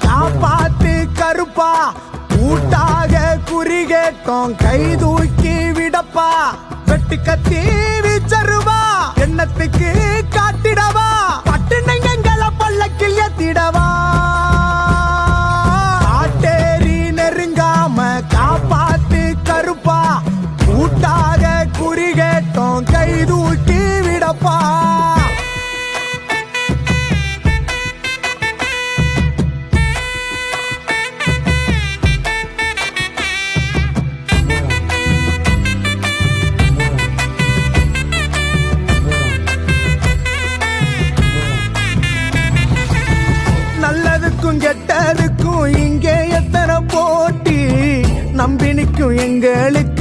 காப்பாத்து கருப்பா, கூட்டாக குறி கேட்டோம் கை தூக்கி விடப்பா. வெட்டு கத்தி வீச்சருவா, எண்ணத்துக்கு காட்டிடவா, பட்டுனங்களை பல்லக்கில் ஏத்திடவா. காட்டேரி நெருங்காம காப்பாத்து கருப்பா, கூட்டாக குறி கேட்டோம் கை தூக்கி விடப்பா. நல்லதுக்கும் கெட்டதுக்கும் இங்கே எத்தனை போட்டி, நம்பி நிற்கும் எங்களுக்கு